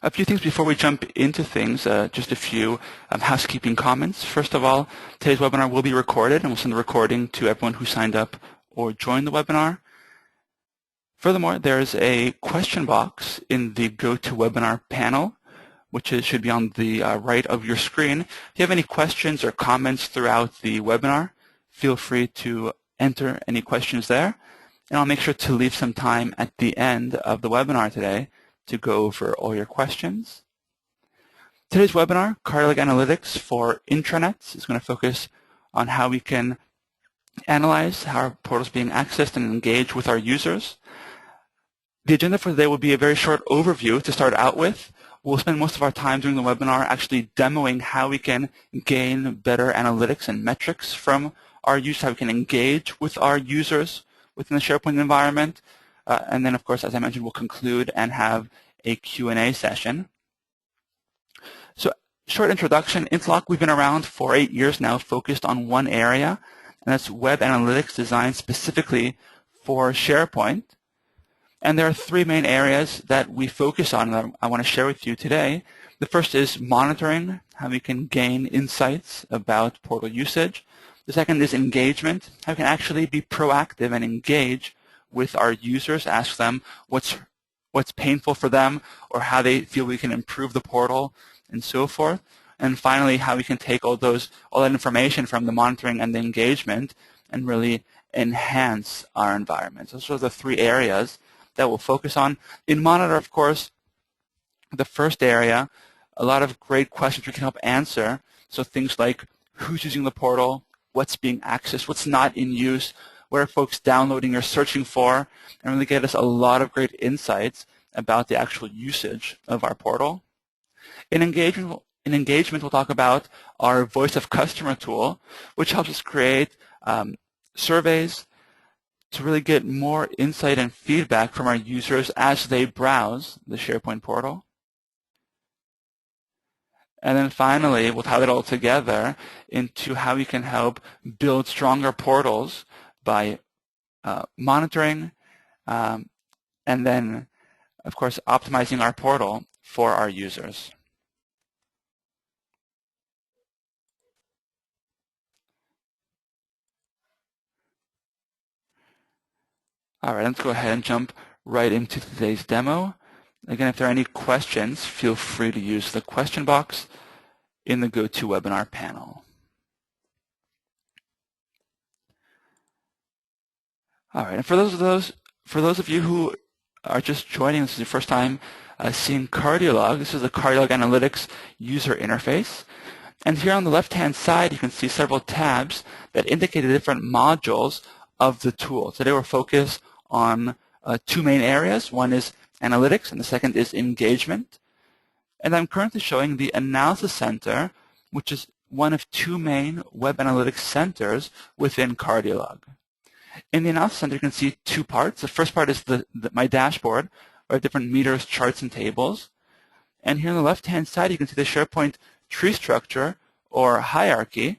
A few things before we jump into things, just a few housekeeping comments. First of all, today's webinar will be recorded, and we'll send the recording to everyone who signed up or joined the webinar. Furthermore, there's a question box in the GoToWebinar panel, which should be on the right of your screen. If you have any questions or comments throughout the webinar, feel free to enter any questions there. And I'll make sure to leave some time at the end of the webinar today to go over all your questions. Today's webinar, CardioLog Analytics for Intranets, is going to focus on how we can analyze how our portal is being accessed and engage with our users. The agenda for today will be a very short overview to start out with. We'll spend most of our time during the webinar actually demoing how we can gain better analytics and metrics from our users, how we can engage with our users within the SharePoint environment. And then, of course, as I mentioned, we'll conclude and have a Q&A session. So, short introduction. Intlock, we've been around for 8 years now, focused on one area, and that's web analytics designed specifically for SharePoint. And there are 3 main areas that we focus on that I want to share with you today. The first is monitoring, how we can gain insights about portal usage. The second is engagement, how we can actually be proactive and engage with our users, ask them what's painful for them or how they feel we can improve the portal and so forth. And finally, how we can take all that information from the monitoring and the engagement and really enhance our environment. So those are the 3 areas that we'll focus on. In Monitor, of course, the first area, a lot of great questions we can help answer. So things like who's using the portal, what's being accessed, what's not in use, what are folks downloading or searching for, and really get us a lot of great insights about the actual usage of our portal. In engagement, we'll talk about our Voice of Customer tool, which helps us create surveys to really get more insight and feedback from our users as they browse the SharePoint portal. And then finally, we'll tie it all together into how we can help build stronger portals by monitoring and then, of course, optimizing our portal for our users. All right, let's go ahead and jump right into today's demo. Again, if there are any questions, feel free to use the question box in the GoToWebinar panel. All right, and for those of you who are just joining, this is your first time seeing CardioLog. This is the CardioLog Analytics user interface. And here on the left-hand side, you can see several tabs that indicate the different modules of the tool. Today we're focused on 2 main areas. One is analytics, and the second is engagement. And I'm currently showing the Analysis Center, which is one of 2 main web analytics centers within CardioLog. In the Analysis Center, you can see 2 parts. The first part is my dashboard, where I have different meters, charts, and tables. And here on the left-hand side, you can see the SharePoint tree structure or hierarchy.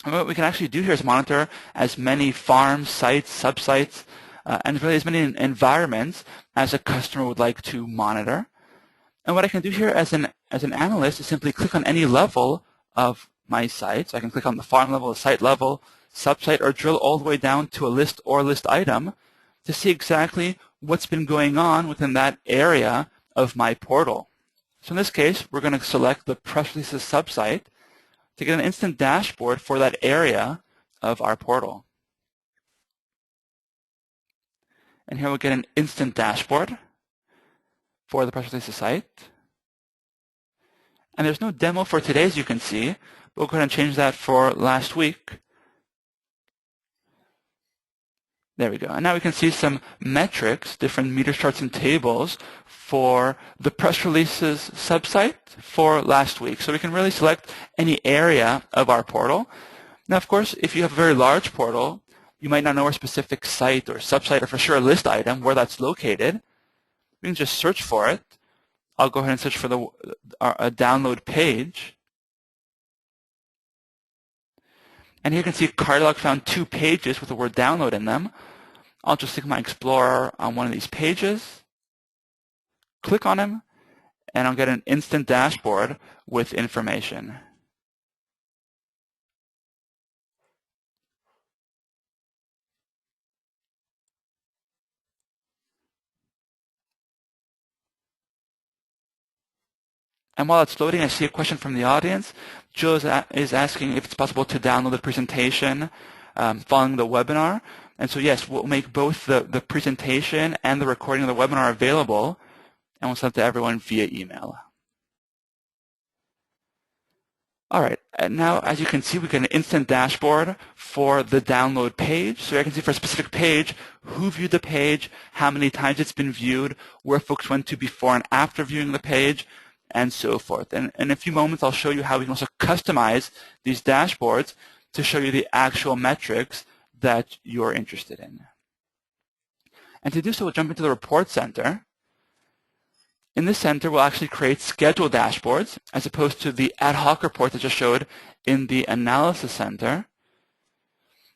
And what we can actually do here is monitor as many farms, sites, subsites, and really as many environments as a customer would like to monitor. And what I can do here as an analyst is simply click on any level of my site. So I can click on the farm level, the site level, subsite, or drill all the way down to a list or list item to see exactly what's been going on within that area of my portal. So in this case, we're going to select the press releases subsite to get an instant dashboard for that area of our portal. And here we'll get an instant dashboard for the press releases site. And there's no demo for today, as you can see. But we'll go ahead and change that for last week. There we go. And now we can see some metrics, different meter charts and tables for the press releases subsite for last week. So we can really select any area of our portal. Now, of course, if you have a very large portal, you might not know a specific site or subsite or for sure a list item where that's located. We can just search for it. I'll go ahead and search for a download page. And here you can see CardioLog found 2 pages with the word download in them. I'll just stick my Explorer on one of these pages, click on them, and I'll get an instant dashboard with information. And while it's loading, I see a question from the audience. Jill is asking if it's possible to download the presentation following the webinar. And so yes, we'll make both the presentation and the recording of the webinar available, and we'll send it to everyone via email. All right, and now as you can see, we get an instant dashboard for the download page. So I can see for a specific page, who viewed the page, how many times it's been viewed, where folks went to before and after viewing the page, and so forth. And in a few moments, I'll show you how we can also customize these dashboards to show you the actual metrics that you're interested in. And to do so, we'll jump into the Report Center. In this center, we'll actually create scheduled dashboards as opposed to the ad hoc report that just showed in the Analysis Center. And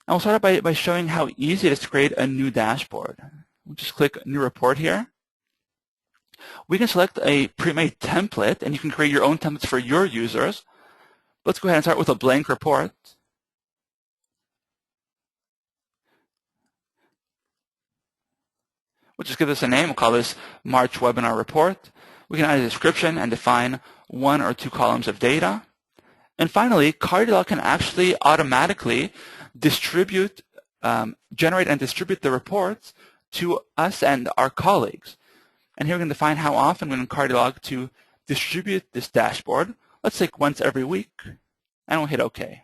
we'll start out by showing how easy it is to create a new dashboard. We'll just click New Report here. We can select a pre-made template, and you can create your own templates for your users. Let's go ahead and start with a blank report. We'll just give this a name. We'll call this March Webinar Report. We can add a description and define 1 or 2 columns of data. And finally, CardioLog can actually automatically distribute, generate and distribute the reports to us and our colleagues. And here we can define how often we want CardioLog to distribute this dashboard. Let's say once every week, and we'll hit OK.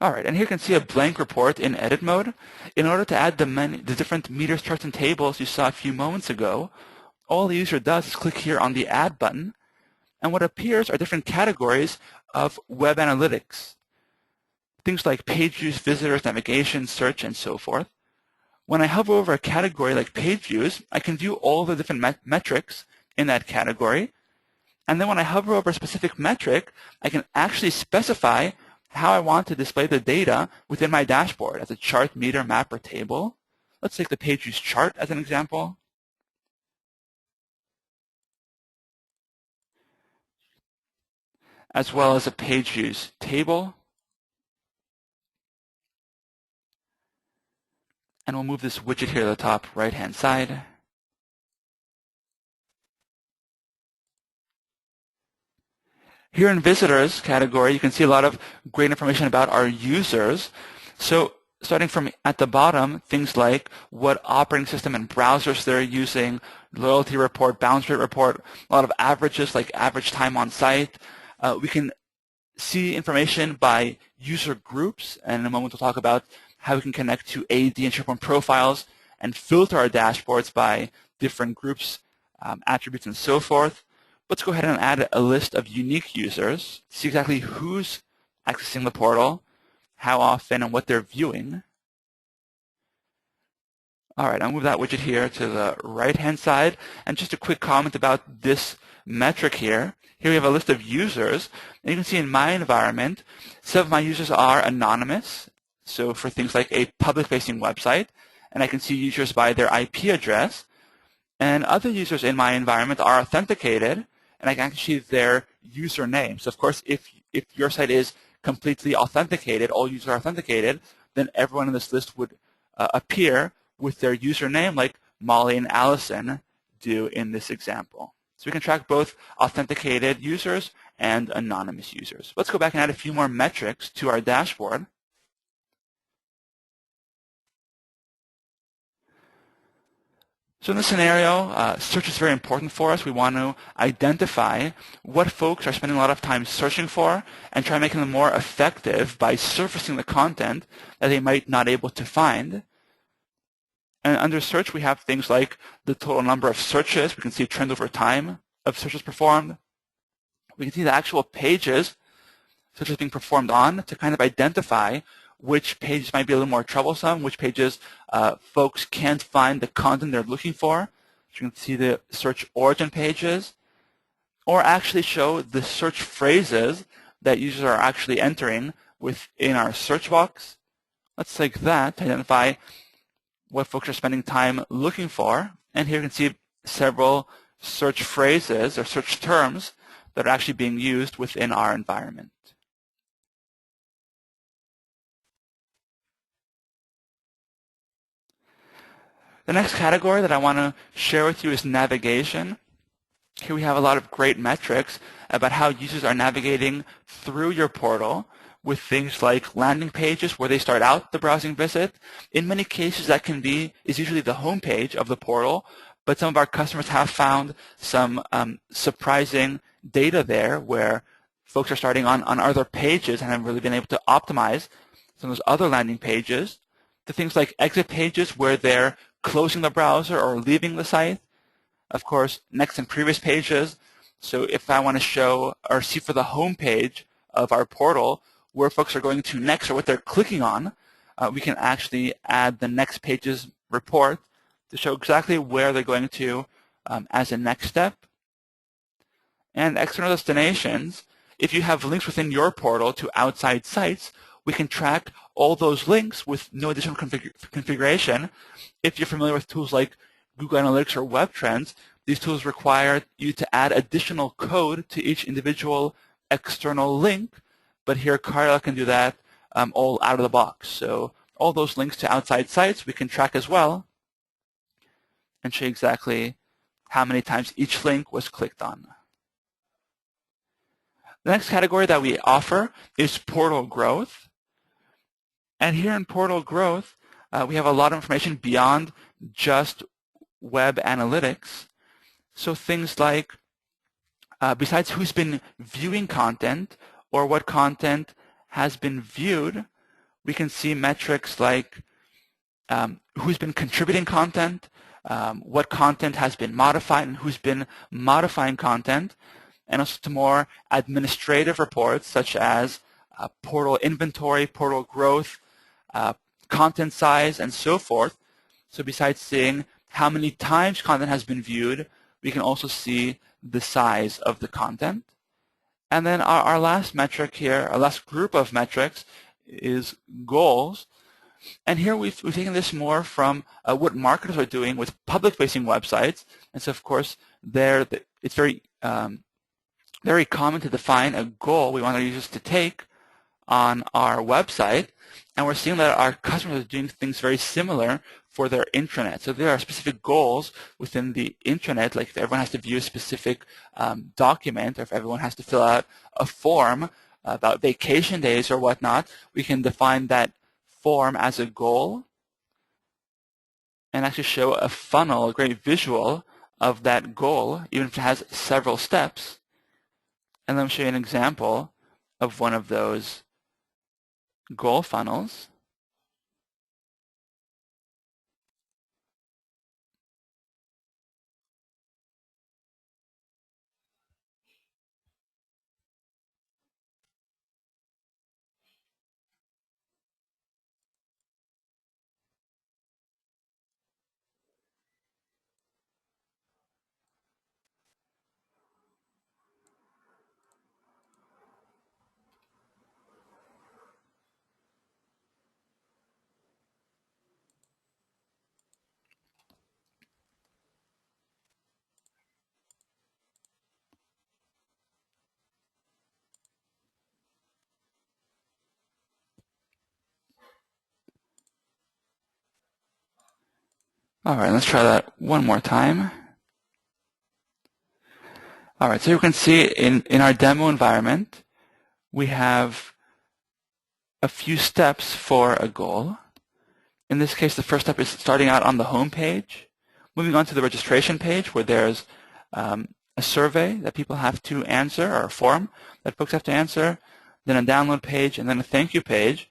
All right, and here you can see a blank report in edit mode. In order to add the different meters, charts, and tables you saw a few moments ago, all the user does is click here on the Add button, and what appears are different categories of web analytics. Things like page views, visitors, navigation, search, and so forth. When I hover over a category like page views, I can view all the different metrics in that category. And then when I hover over a specific metric, I can actually specify how I want to display the data within my dashboard as a chart, meter, map, or table. Let's take the page views chart as an example. As well as a page views table. And we'll move this widget here to the top right-hand side. Here in Visitors category, you can see a lot of great information about our users. So starting from at the bottom, things like what operating system and browsers they're using, loyalty report, bounce rate report, a lot of averages like average time on site. We can see information by user groups, and in a moment we'll talk about how we can connect to AD and SharePoint profiles and filter our dashboards by different groups, attributes, and so forth. Let's go ahead and add a list of unique users, see exactly who's accessing the portal, how often, and what they're viewing. All right, I'll move that widget here to the right-hand side. And just a quick comment about this metric here. Here we have a list of users. And you can see in my environment, some of my users are anonymous. So for things like a public-facing website, and I can see users by their IP address. And other users in my environment are authenticated, and I can actually see their username. So of course, if your site is completely authenticated, all users are authenticated, then everyone in this list would appear with their username like Molly and Allison do in this example. So we can track both authenticated users and anonymous users. Let's go back and add a few more metrics to our dashboard. So in this scenario, search is very important for us. We want to identify what folks are spending a lot of time searching for and try making them more effective by surfacing the content that they might not be able to find. And under search, we have things like the total number of searches. We can see a trend over time of searches performed. We can see the actual pages searches being performed on to kind of identify which pages might be a little more troublesome, which pages folks can't find the content they're looking for. So you can see the search origin pages, or actually show the search phrases that users are actually entering within our search box. Let's take that to identify what folks are spending time looking for. And here you can see several search phrases or search terms that are actually being used within our environment. The next category that I want to share with you is navigation. Here we have a lot of great metrics about how users are navigating through your portal with things like landing pages where they start out the browsing visit. In many cases, that is usually the home page of the portal, but some of our customers have found some surprising data there where folks are starting on other pages and have really been able to optimize some of those other landing pages to things like exit pages where they're closing the browser or leaving the site. Of course, next and previous pages. So if I want to show or see for the home page of our portal where folks are going to next or what they're clicking on, we can actually add the next pages report to show exactly where they're going to as a next step. And external destinations, if you have links within your portal to outside sites, we can track all those links with no additional configuration. If you're familiar with tools like Google Analytics or Web Trends, these tools require you to add additional code to each individual external link, but here CardioLog can do that all out of the box. So all those links to outside sites we can track as well and show exactly how many times each link was clicked on. The next category that we offer is portal growth. And here in portal growth, we have a lot of information beyond just web analytics. So things like, besides who's been viewing content or what content has been viewed, we can see metrics like who's been contributing content, what content has been modified, and who's been modifying content, and also to more administrative reports such as portal inventory, portal growth, content size, and so forth. So besides seeing how many times content has been viewed, we can also see the size of the content. And then our last metric here, our last group of metrics is goals. And here we've taken this more from what marketers are doing with public-facing websites. And so, of course, it's very common to define a goal we want our users to take on our website. And we're seeing that our customers are doing things very similar for their intranet. So there are specific goals within the intranet, like if everyone has to view a specific document or if everyone has to fill out a form about vacation days or whatnot, we can define that form as a goal and actually show a funnel, a great visual of that goal, even if it has several steps. And let me show you an example of one of those goal funnels. All right, let's try that one more time. All right, so you can see in our demo environment, we have a few steps for a goal. In this case, the first step is starting out on the home page, moving on to the registration page where there's a survey that people have to answer or a form that folks have to answer, then a download page, and then a thank you page.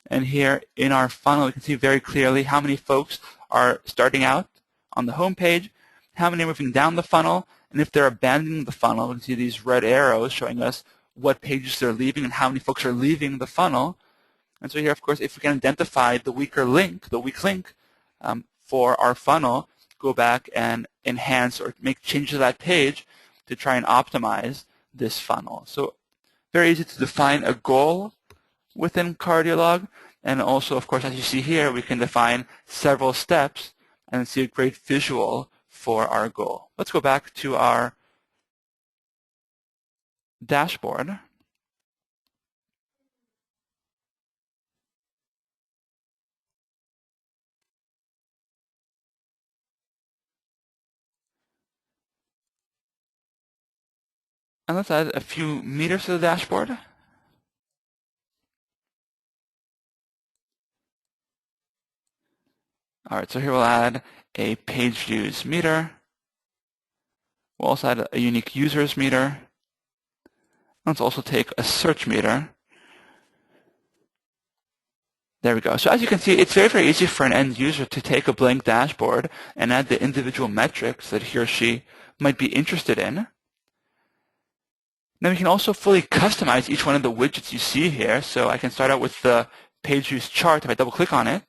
And here in our funnel, we can see very clearly how many folks are starting out on the home page, how many are moving down the funnel, and if they're abandoning the funnel, we can see these red arrows showing us what pages they're leaving and how many folks are leaving the funnel. And so here, of course, if we can identify the weak link for our funnel, go back and enhance or make changes to that page to try and optimize this funnel. So very easy to define a goal, within CardioLog. And also, of course, as you see here, we can define several steps and see a great visual for our goal. Let's go back to our dashboard. And let's add a few meters to the dashboard. All right, so here we'll add a page views meter. We'll also add a unique users meter. Let's also take a search meter. There we go. So as you can see, it's very, very easy for an end user to take a blank dashboard and add the individual metrics that he or she might be interested in. Now we can also fully customize each one of the widgets you see here. So I can start out with the page views chart. If I double click on it,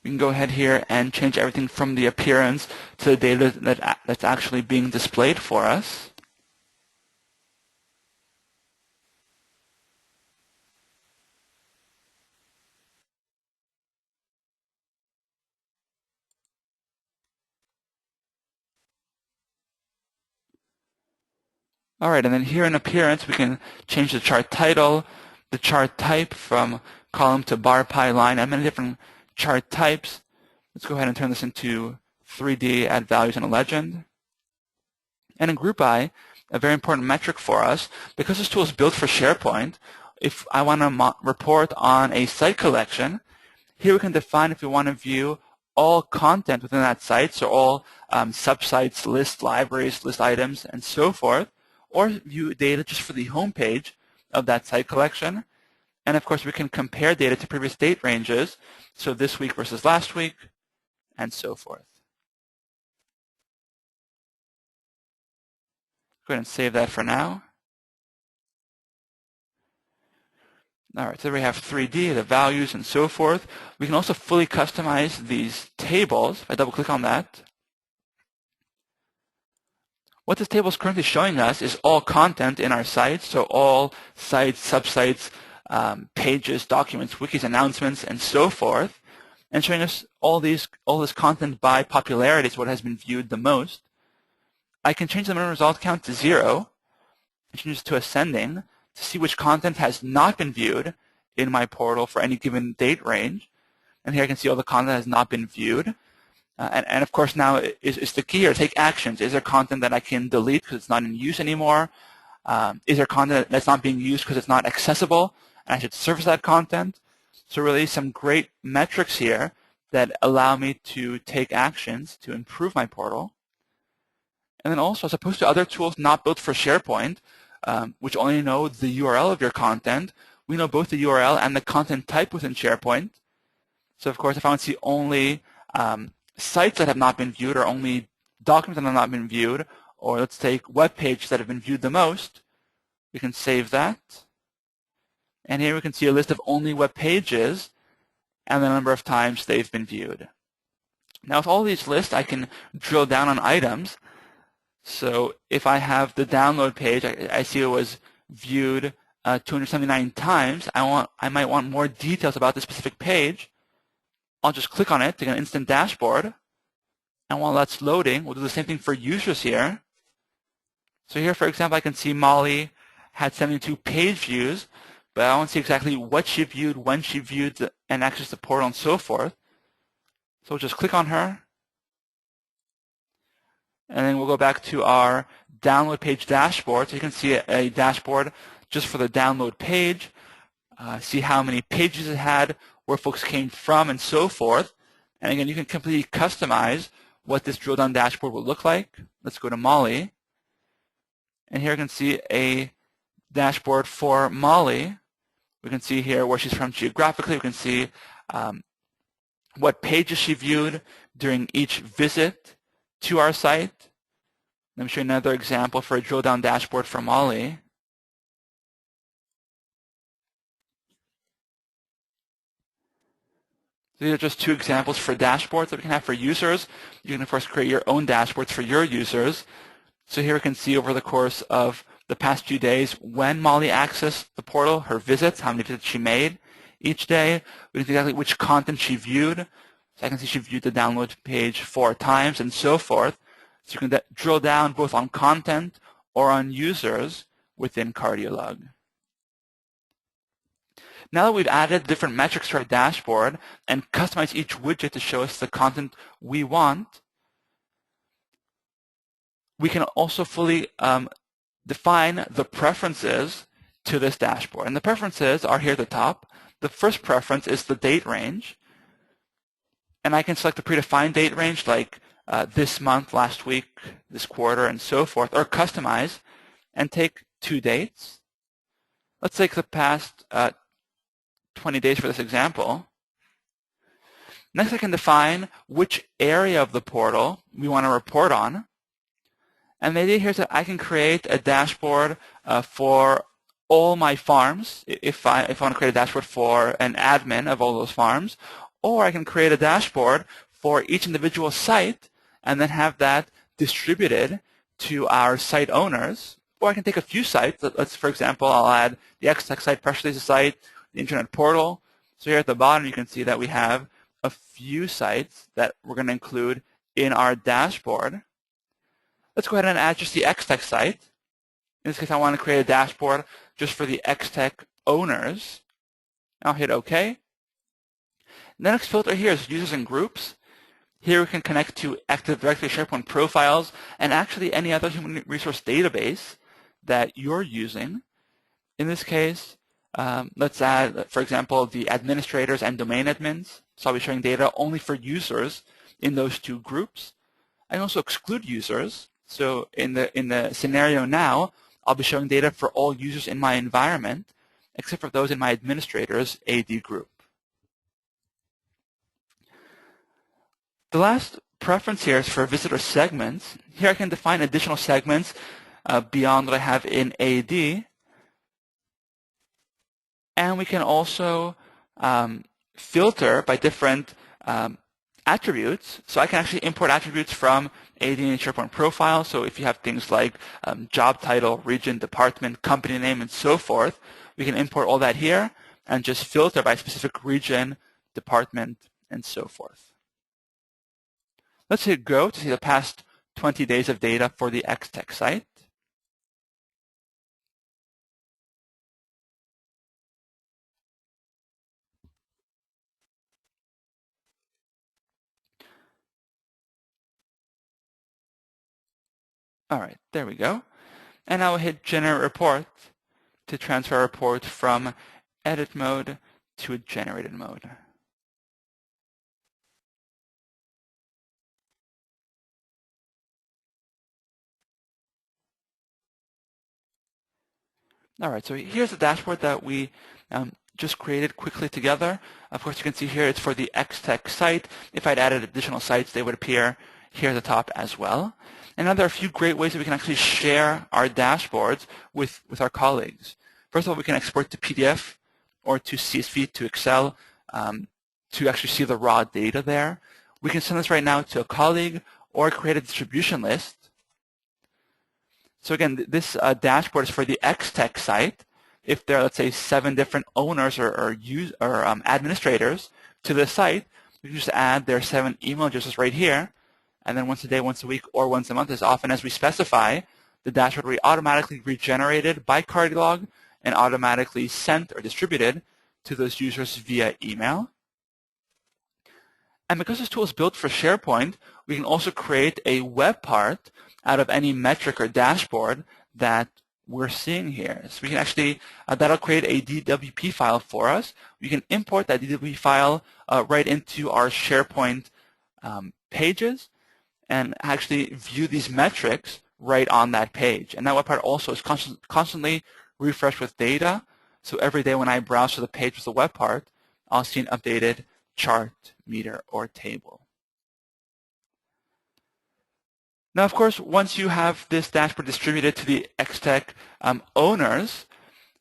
we can go ahead here and change everything from the appearance to the data that's actually being displayed for us. All right, and then here in appearance, we can change the chart title, the chart type from column to bar, pie, line, and many different chart types. Let's go ahead and turn this into 3D, add values and a legend. And in group by, a very important metric for us, because this tool is built for SharePoint, if I want to report on a site collection, here we can define if we want to view all content within that site, so all subsites, list libraries, list items, and so forth, or view data just for the home page of that site collection. And of course, we can compare data to previous date ranges, so this week versus last week, and so forth. Go ahead and save that for now. All right, so we have 3D, the values, and so forth. We can also fully customize these tables. If I double-click on that, what this table is currently showing us is all content in our site, so all sites, subsites, pages, documents, wikis, announcements, and so forth, and showing us all this content by popularity, so what has been viewed the most. I can change the minimum result count to 0 and change it to ascending to see which content has not been viewed in my portal for any given date range. And here I can see all the content that has not been viewed. And of course now is the key here, take actions. Is there content that I can delete because it's not in use anymore? Is there content that's not being used because it's not accessible and I should service that content? So really some great metrics here that allow me to take actions to improve my portal. And then also, as opposed to other tools not built for SharePoint, which only know the URL of your content, we know both the URL and the content type within SharePoint. So of course, if I want to see only sites that have not been viewed or only documents that have not been viewed, or let's take web pages that have been viewed the most, we can save that. And here we can see a list of only web pages and the number of times they've been viewed. Now with all these lists, I can drill down on items. So if I have the download page, I see it was viewed 279 times. I might want more details about the specific page. I'll just click on it to get an instant dashboard. And while that's loading, we'll do the same thing for users here. So here, for example, I can see Molly had 72 page views, but I want to see exactly what she viewed, when she viewed, and access the portal and so forth. So we'll just click on her. And then we'll go back to our download page dashboard. So you can see a dashboard just for the download page, see how many pages it had, where folks came from, and so forth. And again, you can completely customize what this drill down dashboard will look like. Let's go to Molly. And here you can see a dashboard for Molly. We can see here where she's from geographically. We can see what pages she viewed during each visit to our site. Let me show you another example for a drill down dashboard for Molly. These are just two examples for dashboards that we can have for users. You can, of course, create your own dashboards for your users. So here we can see over the course of the past few days when Molly accessed the portal, her visits, how many visits she made each day. We can see exactly which content she viewed. So I can see she viewed the download page 4 times and so forth. So you can drill down both on content or on users within CardioLog. Now that we've added different metrics to our dashboard and customized each widget to show us the content we want, we can also fully define the preferences to this dashboard. And the preferences are here at the top. The first preference is the date range. And I can select a predefined date range like this month, last week, this quarter, and so forth, or customize and take 2 dates. Let's take the past 20 days for this example. Next, I can define which area of the portal we want to report on. And the idea here is that I can create a dashboard for all my farms if I want to create a dashboard for an admin of all those farms, or I can create a dashboard for each individual site and then have that distributed to our site owners. Or I can take a few sites. Let's, for example, I'll add the XTech site, press release site, the Internet portal. So here at the bottom, you can see that we have a few sites that we're going to include in our dashboard. Let's go ahead and add just the XTech site. In this case, I want to create a dashboard just for the XTech owners. I'll hit OK. The next filter here is users and groups. Here we can connect to Active Directory SharePoint profiles and actually any other human resource database that you're using. In this case, let's add, for example, the administrators and domain admins. So I'll be showing data only for users in those 2 groups. I can also exclude users. So in the scenario now, I'll be showing data for all users in my environment, except for those in my administrator's AD group. The last preference here is for visitor segments. Here I can define additional segments beyond what I have in AD. And we can also filter by different attributes. So I can actually import attributes from AD and SharePoint profile. So if you have things like job title, region, department, company name, and so forth, we can import all that here and just filter by specific region, department, and so forth. Let's hit Go to see the past 20 days of data for the XTech site. All right, there we go. And now we'll hit Generate Report to transfer a report from edit mode to a generated mode. All right, so here's the dashboard that we just created quickly together. Of course, you can see here it's for the XTech site. If I'd added additional sites, they would appear here at the top as well. And now there are a few great ways that we can actually share our dashboards with our colleagues. First of all, we can export to PDF or to CSV to Excel to actually see the raw data there. We can send this right now to a colleague or create a distribution list. So again, this dashboard is for the XTech site. If there are, let's say, 7 different owners or administrators to the site, we can just add their 7 email addresses right here. And then once a day, once a week, or once a month, as often as we specify, the dashboard will be automatically regenerated by CardioLog and automatically sent or distributed to those users via email. And because this tool is built for SharePoint, we can also create a web part out of any metric or dashboard that we're seeing here. So we can actually, that'll create a DWP file for us. We can import that DWP file right into our SharePoint pages and actually view these metrics right on that page. And that web part also is constantly refreshed with data. So every day when I browse to the page with the web part, I'll see an updated chart, meter, or table. Now, of course, once you have this dashboard distributed to the XTech owners,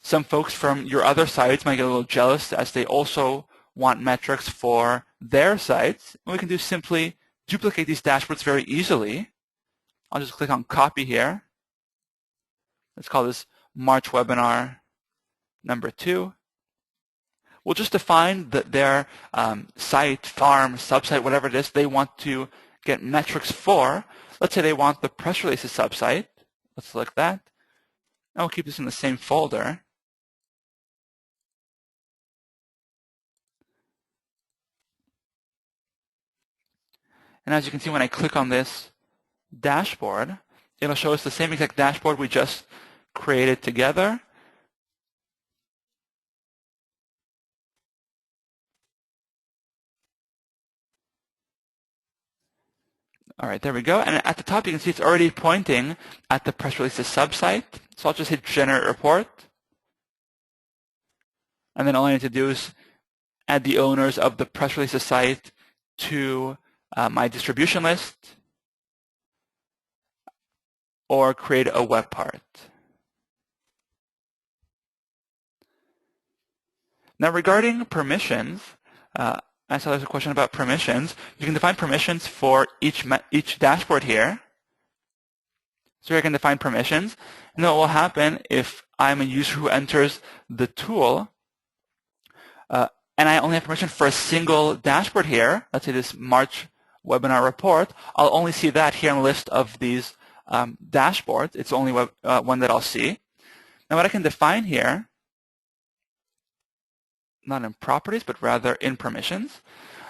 some folks from your other sites might get a little jealous as they also want metrics for their sites. And we can do simply duplicate these dashboards very easily. I'll just click on copy here. Let's call this March webinar number 2. We'll just define their site, farm, subsite, whatever it is they want to get metrics for. Let's say they want the press releases subsite. Let's select that. And we'll keep this in the same folder. And as you can see, when I click on this dashboard, it'll show us the same exact dashboard we just created together. All right, there we go. And at the top, you can see it's already pointing at the press releases subsite. So I'll just hit Generate Report. And then all I need to do is add the owners of the press releases site to my distribution list, or create a web part. Now, regarding permissions, I saw there's a question about permissions. You can define permissions for each dashboard here. So here I can define permissions. And then what will happen if I'm a user who enters the tool, and I only have permission for a single dashboard here, let's say this March webinar report, I'll only see that here on the list of these dashboards. It's only one that I'll see. Now what I can define here, not in properties, but rather in permissions,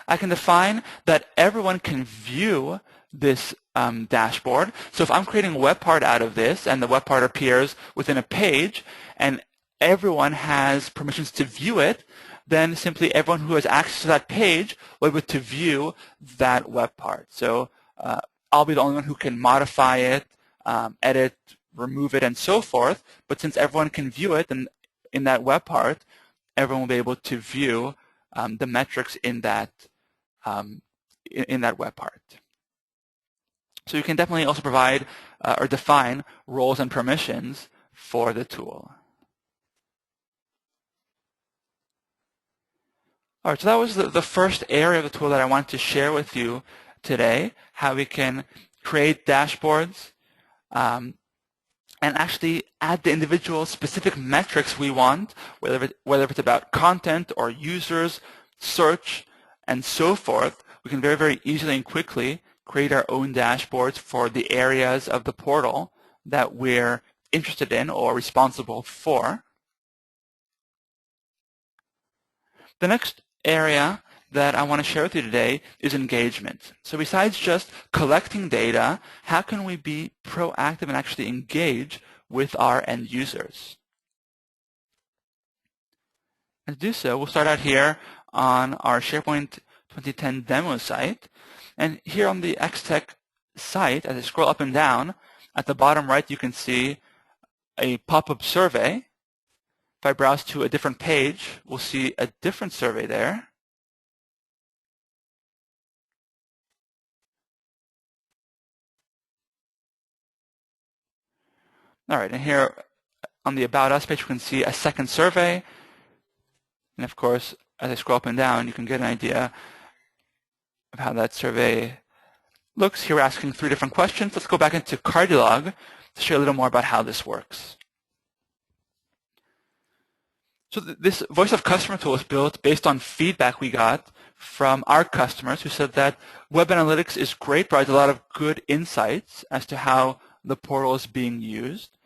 I can define that everyone can view this dashboard. So if I'm creating a web part out of this, and the web part appears within a page, and everyone has permissions to view it, then simply everyone who has access to that page will be able to view that web part. So I'll be the only one who can modify it, edit, remove it, and so forth. But since everyone can view it, and in that web part, everyone will be able to view the metrics in that web part. So you can definitely also provide or define roles and permissions for the tool. All right, so that was the first area of the tool that I wanted to share with you today, how we can create dashboards and actually add the individual specific metrics we want, whether it's about content or users, search, and so forth. We can very, very easily and quickly create our own dashboards for the areas of the portal that we're interested in or responsible for. The next area that I want to share with you today is engagement. So besides just collecting data, how can we be proactive and actually engage with our end users? And to do so, we'll start out here on our SharePoint 2010 demo site. And here on the XTech site, as I scroll up and down, at the bottom right you can see a pop-up survey. If I browse to a different page, we'll see a different survey there. All right, and here on the About Us page, we can see a second survey. And of course, as I scroll up and down, you can get an idea of how that survey looks. Here we're asking 3 different questions. Let's go back into CardioLog to share a little more about how this works. So this Voice of Customer tool is built based on feedback we got from our customers who said that web analytics is great, provides a lot of good insights as to how the portal is being used.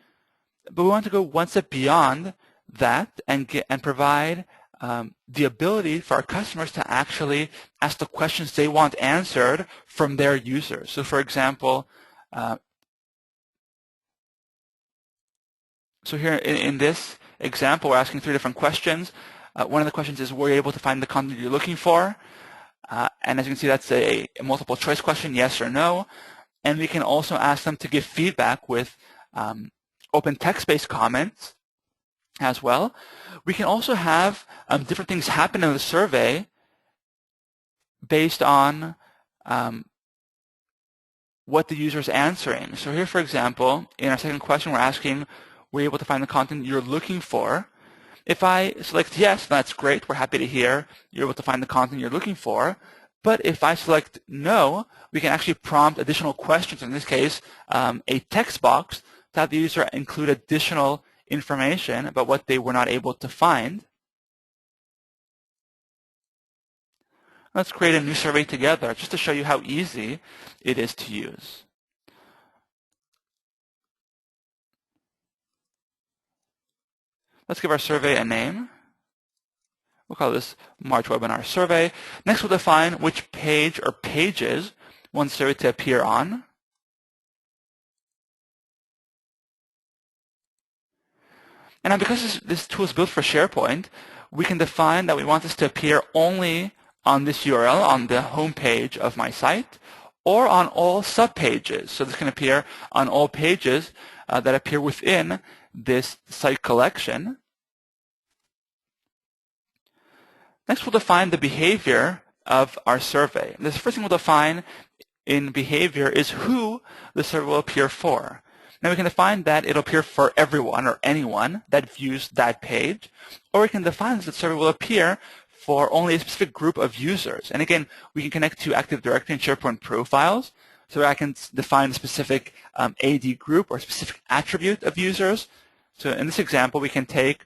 But we want to go one step beyond that and provide the ability for our customers to actually ask the questions they want answered from their users. So for example, so here in this example, we're asking 3 different questions. One of the questions is, were you able to find the content you're looking for? And as you can see, that's a multiple choice question, yes or no. And we can also ask them to give feedback with open text-based comments as well. We can also have different things happen in the survey based on what the user is answering. So here, for example, in our second question, we're asking, were you able to find the content you're looking for? If I select yes, that's great. We're happy to hear you're able to find the content you're looking for. But if I select no, we can actually prompt additional questions, in this case, a text box, to have the user include additional information about what they were not able to find. Let's create a new survey together just to show you how easy it is to use. Let's give our survey a name. We'll call this March Webinar Survey. Next, we'll define which page or pages we want the survey to appear on. And now, because this tool is built for SharePoint, we can define that we want this to appear only on this URL, on the home page of my site, or on all subpages. So this can appear on all pages that appear within this site collection. Next, we'll define the behavior of our survey. The first thing we'll define in behavior is who the survey will appear for. Now we can define that it'll appear for everyone or anyone that views that page, or we can define that the survey will appear for only a specific group of users. And again, we can connect to Active Directory and SharePoint profiles, so I can define a specific AD group or specific attribute of users. So in this example, we can take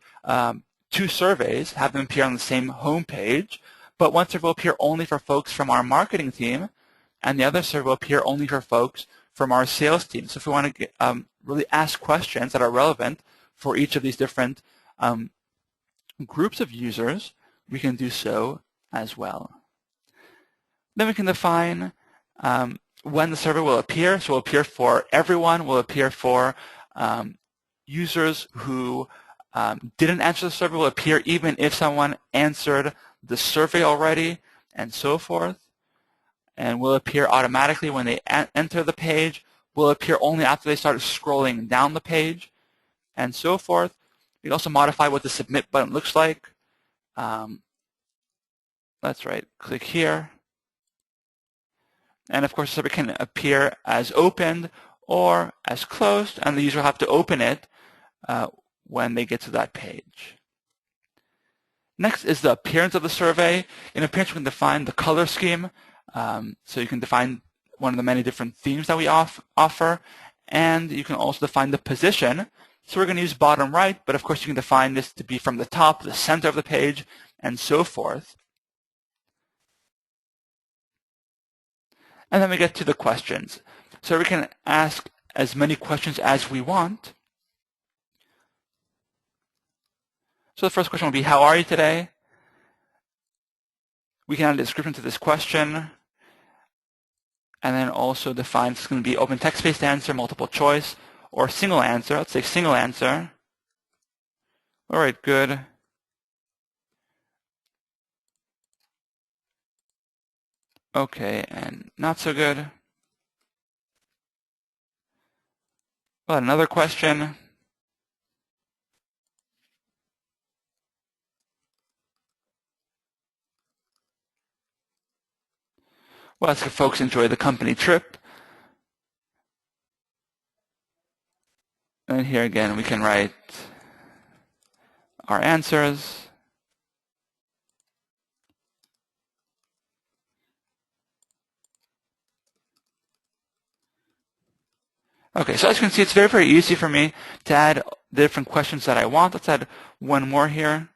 two surveys, have them appear on the same home page, but one survey will appear only for folks from our marketing team, and the other survey will appear only for folks from our sales team. So if we want to really ask questions that are relevant for each of these different groups of users, we can do so as well. Then we can define when the survey will appear. So it will appear for everyone, will appear for users who didn't answer the survey, will appear even if someone answered the survey already, and so forth. And will appear automatically when they enter the page, will appear only after they start scrolling down the page, and so forth. We can also modify what the submit button looks like. Let's click here. And of course, the survey can appear as opened or as closed, and the user will have to open it when they get to that page. Next is the appearance of the survey. In appearance, we can define the color scheme. So you can define one of the many different themes that we offer, and you can also define the position. So we're going to use bottom right, but of course you can define this to be from the top, the center of the page, and so forth. And then we get to the questions. So we can ask as many questions as we want. So the first question will be, how are you today? We can add a description to this question, and then also define if it's going to be open text-based answer, multiple choice, or single answer. Let's say single answer. All right, good. Okay, and not so good. Well, another question. Well, let's if folks enjoy the company trip. And here again, we can write our answers. Okay, so as you can see, it's very, very easy for me to add the different questions that I want. Let's add one more here.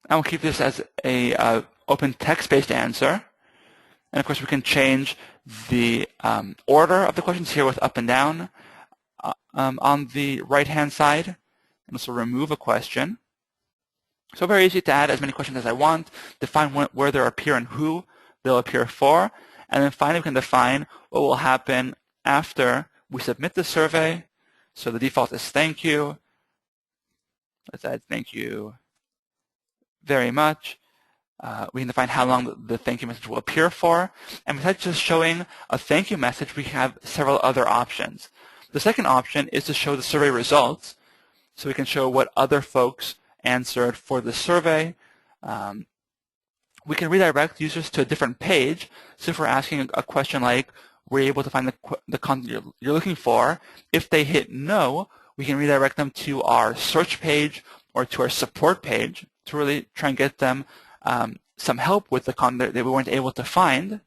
And we'll keep this as a open text-based answer. And of course, we can change the order of the questions here with up and down on the right-hand side, and also remove a question. So very easy to add as many questions as I want, define where they'll appear and who they'll appear for, and then finally we can define what will happen after we submit the survey. So the default is thank you. Let's add thank you very much. We can define how long the thank you message will appear for. And besides just showing a thank you message, we have several other options. The second option is to show the survey results. So we can show what other folks answered for the survey. We can redirect users to a different page. So if we're asking a question like, were you able to find the content you're looking for? If they hit no, we can redirect them to our search page or to our support page to really try and get them some help with the content that we weren't able to find.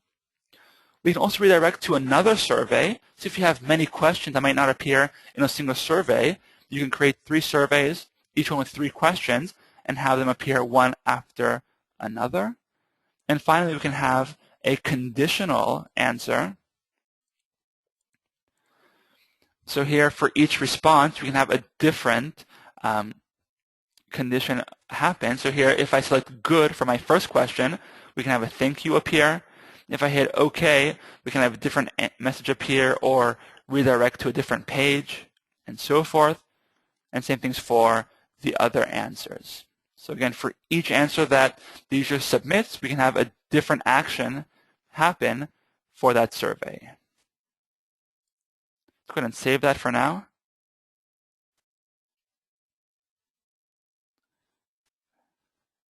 We can also redirect to another survey. So if you have many questions that might not appear in a single survey, you can create 3 surveys, each one with 3 questions, and have them appear one after another. And finally, we can have a conditional answer. So here, for each response, we can have a different condition happen. So here, if I select good for my first question, we can have a thank you appear. If I hit OK, we can have a different message appear or redirect to a different page, and so forth. And same things for the other answers. So again, for each answer that the user submits, we can have a different action happen for that survey. Let's go ahead and save that for now.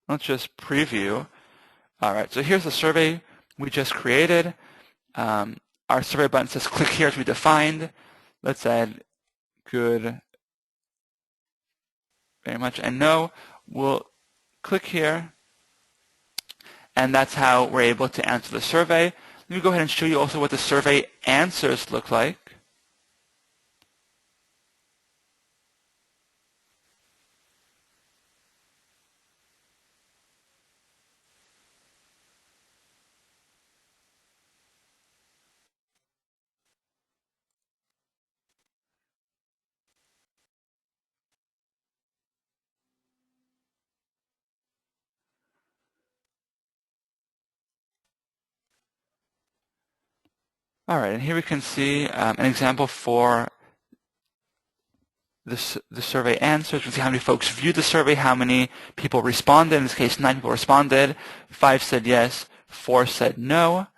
Let's just preview. All right, so here's the survey we just created. Our survey button says click here as we defined. Let's add good very much and no. We'll click here, and that's how we're able to answer the survey. Let me go ahead and show you also what the survey answers look like. All right, and here we can see an example for the survey answers. We can see how many folks viewed the survey, how many people responded. In this case, 9 people responded, 5 said yes, 4 said no.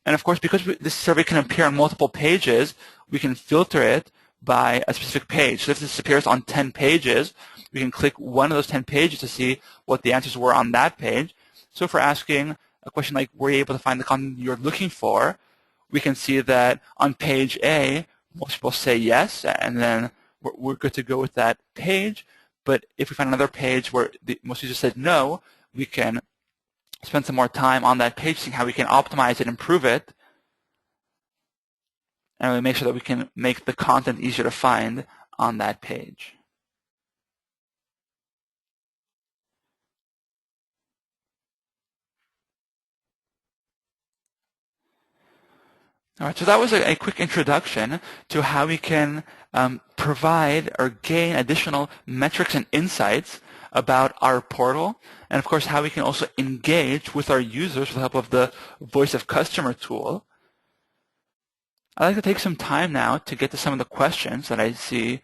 And of course, because this survey can appear on multiple pages, we can filter it by a specific page. So if this appears on 10 pages, we can click one of those 10 pages to see what the answers were on that page. So if we're asking a question like, were you able to find the content you're looking for, we can see that on page A, most people say yes, and then we're good to go with that page. But if we find another page where most users said no, we can spend some more time on that page, seeing how we can optimize it, improve it, and really make sure that we can make the content easier to find on that page. All right, so that was a quick introduction to how we can provide or gain additional metrics and insights about our portal, and of course how we can also engage with our users with the help of the Voice of Customer tool. I'd like to take some time now to get to some of the questions that I see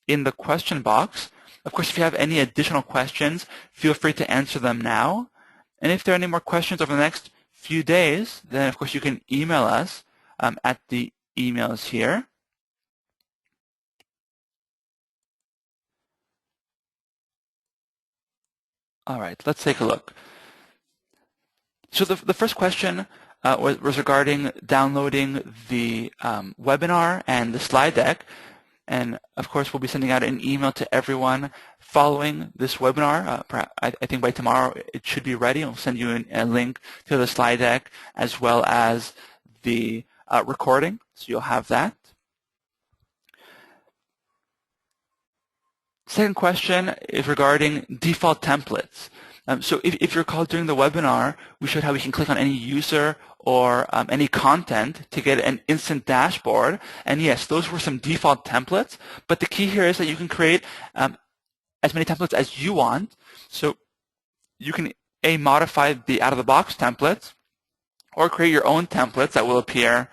in the question box. Of course, if you have any additional questions, feel free to answer them now. And if there are any more questions over the next few days, then of course you can email us at the emails here. All right, let's take a look. So the first question was regarding downloading the webinar and the slide deck. And of course, we'll be sending out an email to everyone following this webinar. I think by tomorrow it should be ready. We'll send you a link to the slide deck as well as the recording, so you'll have that. Second question is regarding default templates. So if you recall during the webinar, we showed how we can click on any user or any content to get an instant dashboard. And yes, those were some default templates. But the key here is that you can create as many templates as you want. So you can modify the out-of-the-box templates or create your own templates that will appear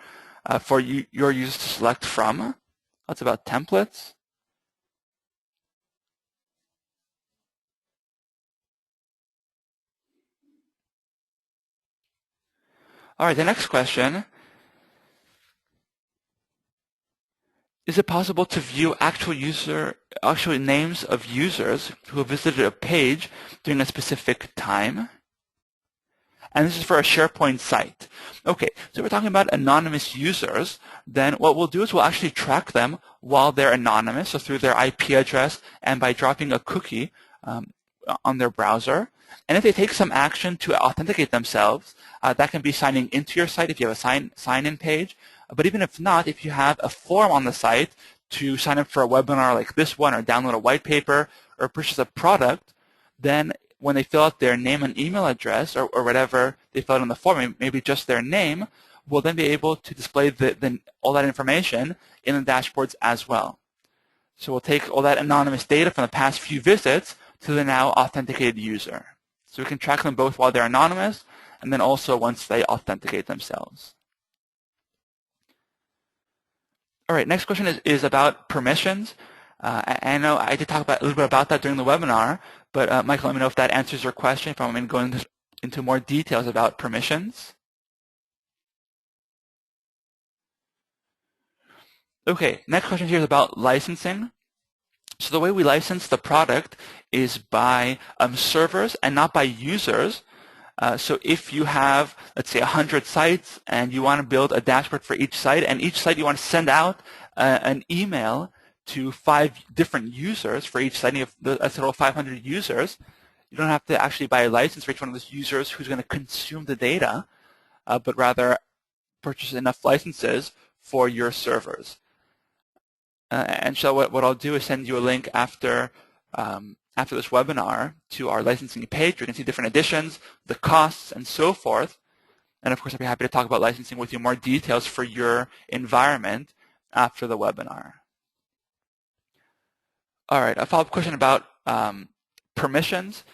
for your users to select from. That's about templates. All right, the next question. Is it possible to view actual names of users who have visited a page during a specific time? And this is for a SharePoint site. Okay, so we're talking about anonymous users. Then what we'll do is we'll actually track them while they're anonymous, so through their IP address and by dropping a cookie on their browser. And if they take some action to authenticate themselves, that can be signing into your site if you have a sign-in page. But even if not, if you have a form on the site to sign up for a webinar like this one, or download a white paper, or purchase a product, then when they fill out their name and email address, or whatever they fill out on the form, maybe just their name, we'll then be able to display all that information in the dashboards as well. So we'll take all that anonymous data from the past few visits to the now authenticated user. So we can track them both while they're anonymous, and then also once they authenticate themselves. All right, next question is about permissions. I know I did talk a little bit about that during the webinar, but Michael, let me know if that answers your question, if I'm going to go into more details about permissions. Okay, next question here is about licensing. So the way we license the product is by servers and not by users. So if you have, let's say, 100 sites and you want to build a dashboard for each site, and each site you want to send out an email to 5 different users for each site, and you have a total of 500 users, you don't have to actually buy a license for each one of those users who's going to consume the data, but rather purchase enough licenses for your servers. And so what I'll do is send you a link after this webinar to our licensing page. You can see different editions, the costs, and so forth. And of course, I'd be happy to talk about licensing with you more details for your environment after the webinar. All right, a follow-up question about permissions.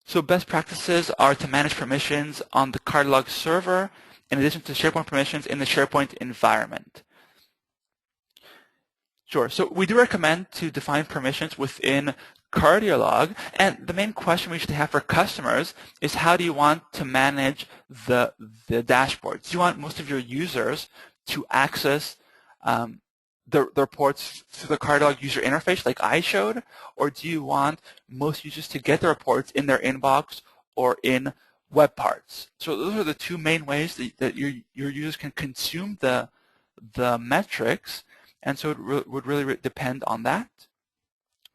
So best practices are to manage permissions on the CardioLog server in addition to SharePoint permissions in the SharePoint environment. Sure. So we do recommend to define permissions within CardioLog, and the main question we should have for customers is, how do you want to manage the dashboards? Do you want most of your users to access the reports through the CardioLog user interface like I showed, or do you want most users to get the reports in their inbox or in web parts? So those are the two main ways that your users can consume the metrics. And so it would really depend on that.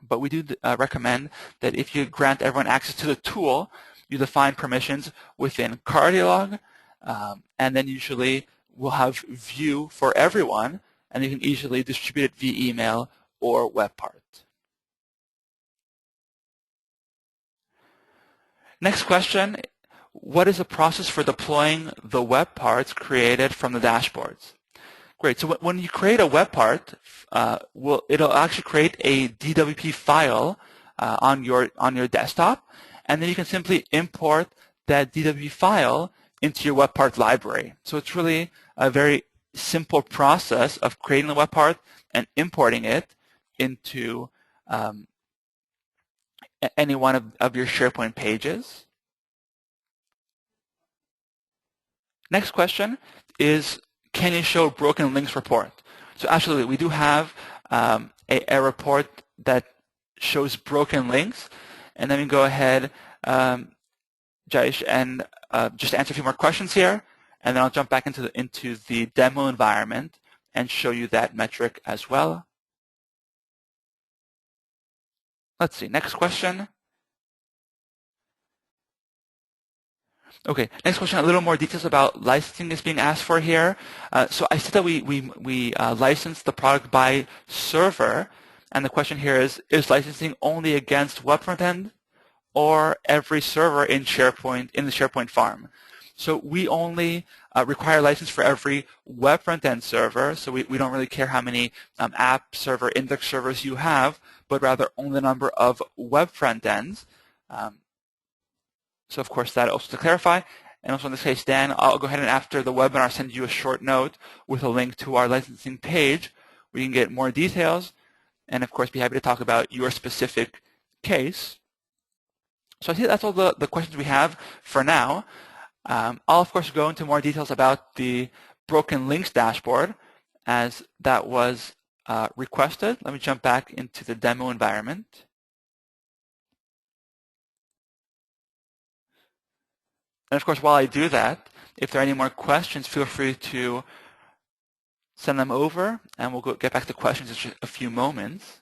But we do recommend that if you grant everyone access to the tool, you define permissions within CardioLog, and then usually we'll have view for everyone, and you can easily distribute it via email or web part. Next question, what is the process for deploying the web parts created from the dashboards? Great. So when you create a web part, it'll actually create a DWP file on your desktop, and then you can simply import that DWP file into your web part library. So it's really a very simple process of creating the web part and importing it into any one of your SharePoint pages. Next question is, can you show broken links report? So absolutely, we do have a report that shows broken links. And then we go ahead, Jayesh, and just answer a few more questions here. And then I'll jump back into the demo environment and show you that metric as well. Let's see, next question. Okay, next question, a little more details about licensing is being asked for here. So I said that we license the product by server, and the question here is licensing only against web frontend or every server in SharePoint, in the SharePoint farm? So we only require license for every web frontend server, so we don't really care how many app server index servers you have, but rather only the number of web frontends. So of course that also to clarify, and also in this case, Dan, I'll go ahead and after the webinar send you a short note with a link to our licensing page where you can get more details, and of course be happy to talk about your specific case. So I see that's all the questions we have for now. I'll of course go into more details about the broken links dashboard as that was requested. Let me jump back into the demo environment. And of course, while I do that, if there are any more questions, feel free to send them over, and we'll get back to questions in just a few moments.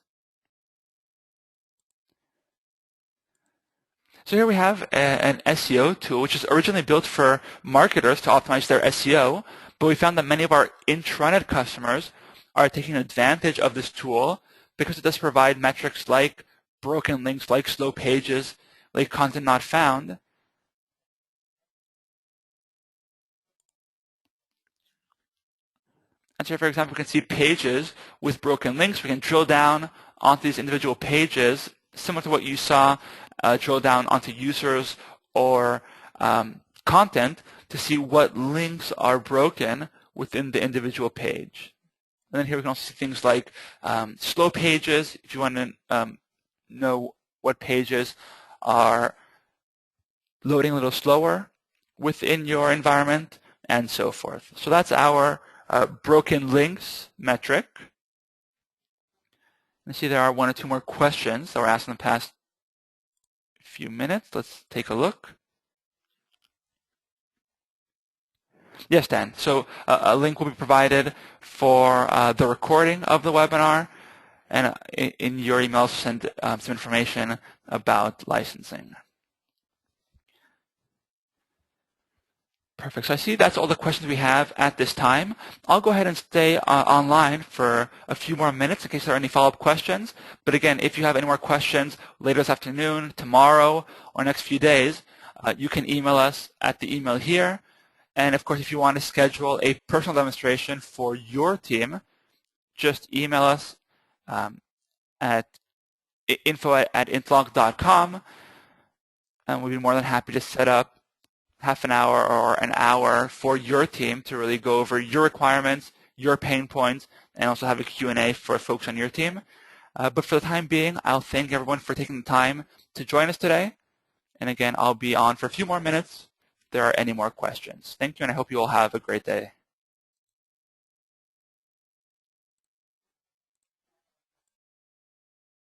So here we have an SEO tool, which is originally built for marketers to optimize their SEO, but we found that many of our intranet customers are taking advantage of this tool because it does provide metrics like broken links, like slow pages, like content not found. And so, for example, we can see pages with broken links. We can drill down onto these individual pages, similar to what you saw, drill down onto users or content to see what links are broken within the individual page. And then here we can also see things like slow pages, if you want to know what pages are loading a little slower within your environment, and so forth. So that's our broken links metric. You see there are one or two more questions that were asked in the past few minutes. Let's take a look. Yes, Dan. So a link will be provided for the recording of the webinar, and in your email send some information about licensing. Perfect. So I see that's all the questions we have at this time. I'll go ahead and stay online for a few more minutes in case there are any follow-up questions. But again, if you have any more questions later this afternoon, tomorrow, or next few days, you can email us at the email here. And of course, if you want to schedule a personal demonstration for your team, just email us at info@intlog.com, and we'll be more than happy to set up half an hour or an hour for your team to really go over your requirements, your pain points, and also have a Q&A for folks on your team. But for the time being, I'll thank everyone for taking the time to join us today. And again, I'll be on for a few more minutes if there are any more questions. Thank you, and I hope you all have a great day.